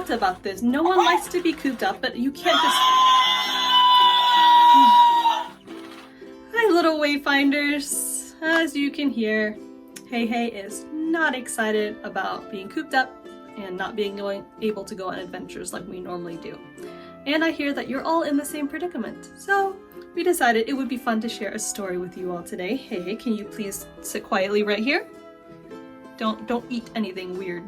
talked about this. No one likes to be cooped up, but you can't just... Hi, little Wayfinders. As you can hear, Hey is not excited about being cooped up and not being able to go on adventures like we normally do. And I hear that you're all in the same predicament. So we decided it would be fun to share a story with you all today. Hey, can you please sit quietly right here? Don't eat anything weird.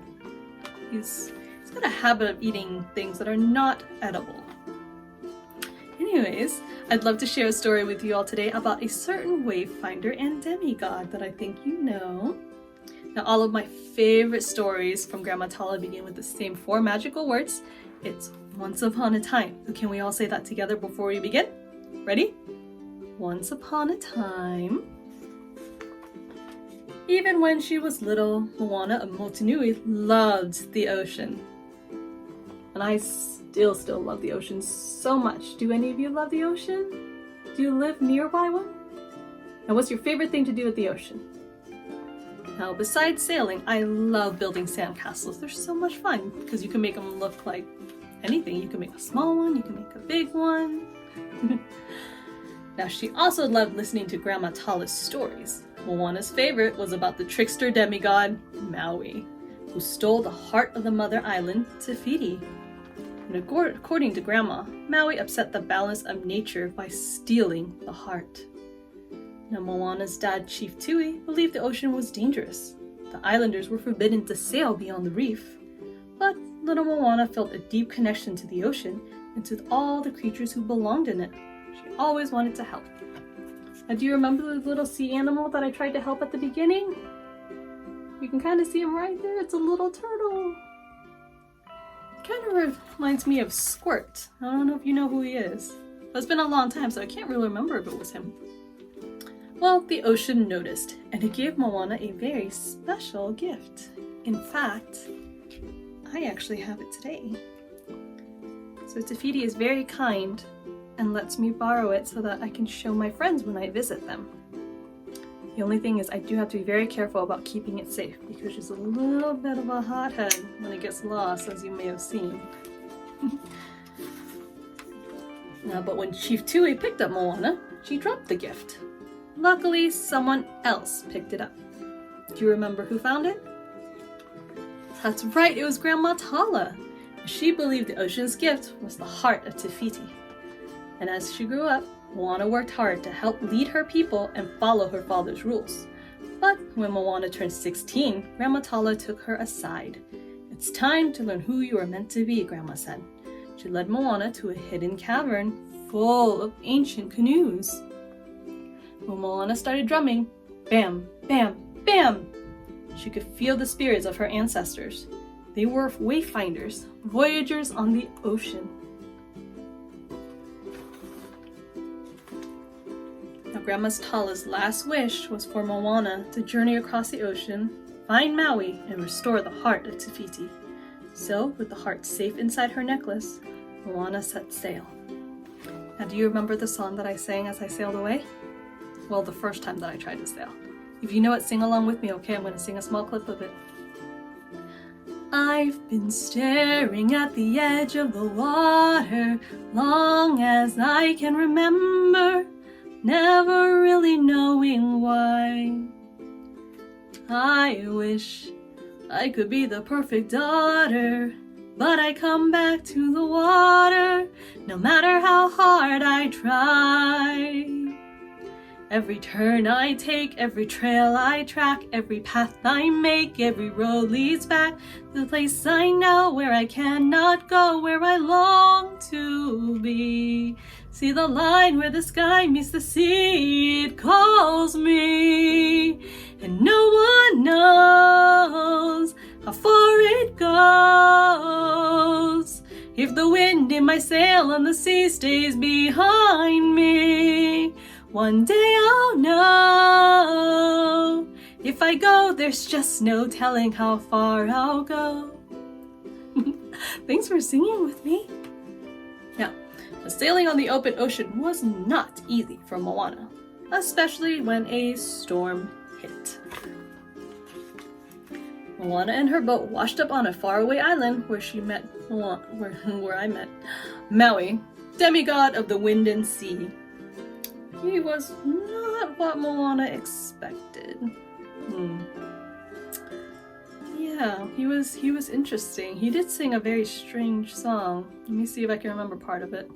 He's got a habit of eating things that are not edible. Anyways, I'd love to share a story with you all today about a certain Wayfinder and demi-god that I think you know. Now, all of my favorite stories from Grandma Tala begin with the same 4 magical words. It's once upon a time. So can we all say that together before we begin? Ready? Once upon a time. Even when she was little, Moana of Motunui loved the ocean. And I still love the ocean so much. Do any of you love the ocean? Do you live nearby one? And what's your favorite thing to do at the ocean? Now, besides sailing, I love building sandcastles. They're so much fun because you can make them look like anything. You can make a small one, you can make a big one. Now, she also loved listening to Grandma Tala's stories. Moana's favorite was about the trickster demigod, Maui, who stole the heart of the mother island, Te Fiti. And according to Grandma, Maui upset the balance of nature by stealing the heart. Now, Moana's dad, Chief Tui, believed the ocean was dangerous. The islanders were forbidden to sail beyond the reef. But little Moana felt a deep connection to the ocean and to all the creatures who belonged in it. She always wanted to help. Now, do you remember the little sea animal that I tried to help at the beginning? You can kind of see him right there. It's a little turtle. Kind of reminds me of Squirt. I don't know if you know who he is. But it's been a long time, so I can't really remember if it was him. Well, the ocean noticed, and it gave Moana a very special gift. In fact, I actually have it today. So Te Fiti is very kind and lets me borrow it so that I can show my friends when I visit them. The only thing is I do have to be very careful about keeping it safe because she's a little bit of a hothead when it gets lost, as you may have seen. But when Chief Tui picked up Moana, she dropped the gift. Luckily, someone else picked it up. Do you remember who found it? That's right, it was Grandma Tala. She believed the ocean's gift was the heart of Te Fiti. And as she grew up, Moana worked hard to help lead her people and follow her father's rules. But when Moana turned 16, Grandma Tala took her aside. It's time to learn who you are meant to be, Grandma said. She led Moana to a hidden cavern full of ancient canoes. When Moana started drumming, bam, bam, bam, she could feel the spirits of her ancestors. They were wayfinders, voyagers on the ocean. Now, Grandma Tala's last wish was for Moana to journey across the ocean, find Maui, and restore the heart of Te Fiti. So, with the heart safe inside her necklace, Moana set sail. Now, do you remember the song that I sang as I sailed away? Well, the first time that I tried to sail. If you know it, sing along with me, okay? I'm going to sing a small clip of it. I've been staring at the edge of the water long as I can remember, never really knowing why. I wish I could be the perfect daughter, but I come back to the water no matter how hard I try. Every turn I take, every trail I track, every path I make, every road leads back to the place I know where I cannot go, where I long to be. See the line where the sky meets the sea, it calls me, and no one knows how far it goes. If the wind in my sail and the sea stays behind me, one day I'll know. If I go, there's just no telling how far I'll go. Thanks for singing with me. Now, sailing on the open ocean was not easy for Moana, especially when a storm hit. Moana and her boat washed up on a faraway island where she met where I met Maui, demigod of the wind and sea. He was not what Moana expected. Yeah, he was interesting. He did sing a very strange song. Let me see if I can remember part of it.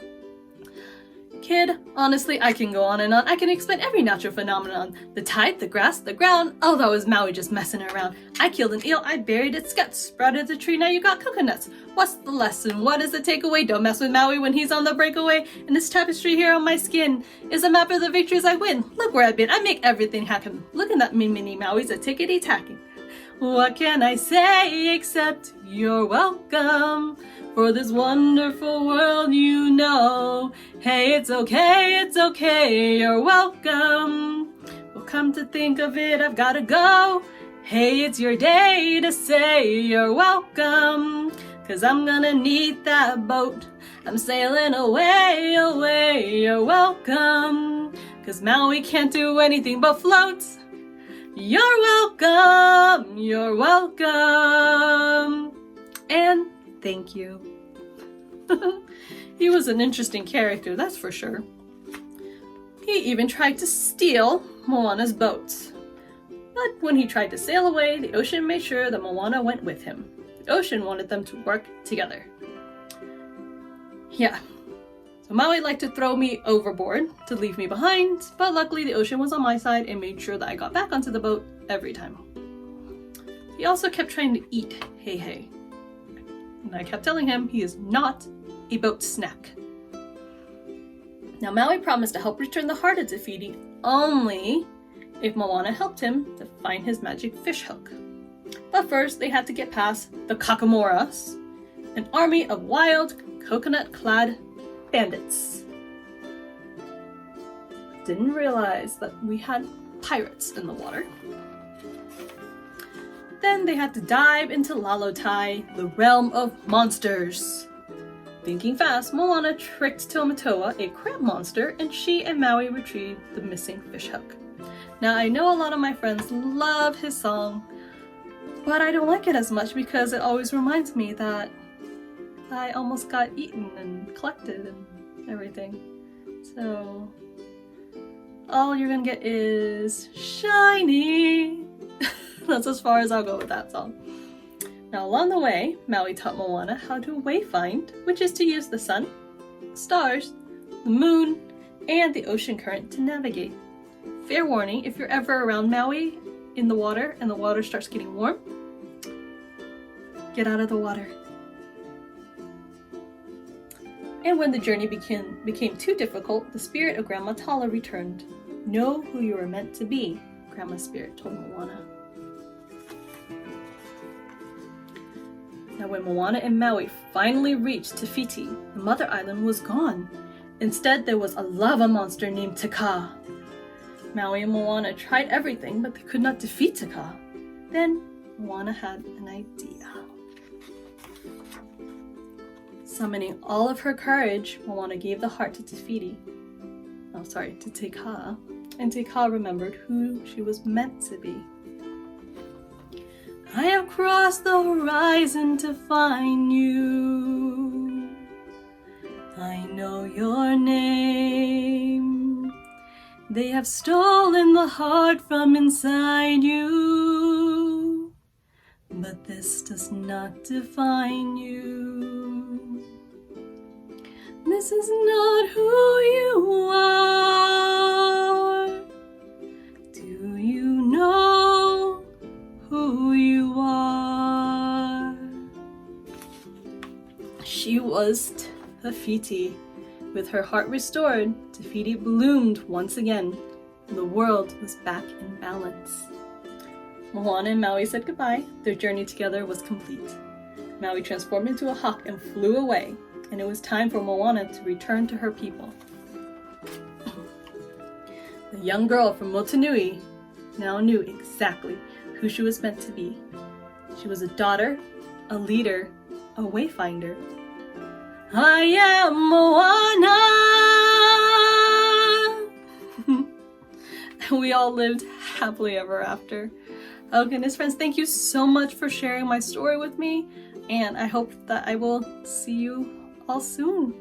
Kid, honestly, I can go on and on. I can explain every natural phenomenon. The tide, the grass, the ground. Oh, that was Maui just messing around. I killed an eel, I buried its guts, sprouted a tree, now you got coconuts. What's the lesson? What is the takeaway? Don't mess with Maui when he's on the breakaway. And this tapestry here on my skin is a map of the victories I win. Look where I've been, I make everything happen. Looking at me, mini Maui's a tickety-tacking. What can I say except you're welcome for this wonderful world, you know. Hey, it's okay, you're welcome. Well, come to think of it, I've gotta go. Hey, it's your day to say you're welcome, 'cause I'm gonna need that boat. I'm sailing away, you're welcome, 'cause Maui can't do anything but float. You're welcome, and thank you. He was an interesting character, that's for sure. He even tried to steal Moana's boat. But when he tried to sail away, the ocean made sure that Moana went with him. The ocean wanted them to work together. Yeah. So Maui liked to throw me overboard to leave me behind, but luckily the ocean was on my side and made sure that I got back onto the boat every time. He also kept trying to eat Hei. And I kept telling him he is not a boat snack. Now Maui promised to help return the heart of Te Fiti only if Moana helped him to find his magic fish hook. But first they had to get past the Kakamoras, an army of wild, coconut-clad bandits. Didn't realize that we had pirates in the water. Then they had to dive into Lalotai, the realm of monsters. Thinking fast, Moana tricked Tomatoa, a crab monster, and she and Maui retrieved the missing fish hook. Now I know a lot of my friends love his song, but I don't like it as much because it always reminds me that I almost got eaten and collected and everything. So all you're gonna get is shiny. That's as far as I'll go with that song. Now along the way, Maui taught Moana how to wayfind, which is to use the sun, stars, the moon, and the ocean current to navigate. Fair warning, if you're ever around Maui in the water and the water starts getting warm, get out of the water. And when the journey became too difficult, the spirit of Grandma Tala returned. Know who you are meant to be, Grandma's spirit told Moana. Now when Moana and Maui finally reached Te Fiti, the mother island was gone. Instead, there was a lava monster named Taka. Maui and Moana tried everything, but they could not defeat Taka. Then Moana had an idea. Summoning all of her courage, Moana gave the heart to Taka. And Taka remembered who she was meant to be. I have crossed the horizon to find you. I know your name. They have stolen the heart from inside you, but this does not define you. This is not who you are. Do you know who you are? She was Te Fiti. With her heart restored, Te Fiti bloomed once again, and the world was back in balance. Moana and Maui said goodbye. Their journey together was complete. Maui transformed into a hawk and flew away, and it was time for Moana to return to her people. The young girl from Motunui now knew exactly who she was meant to be. She was a daughter, a leader, a wayfinder. I am Moana! And we all lived happily ever after. Oh goodness, friends, thank you so much for sharing my story with me, and I hope that I will see you all soon.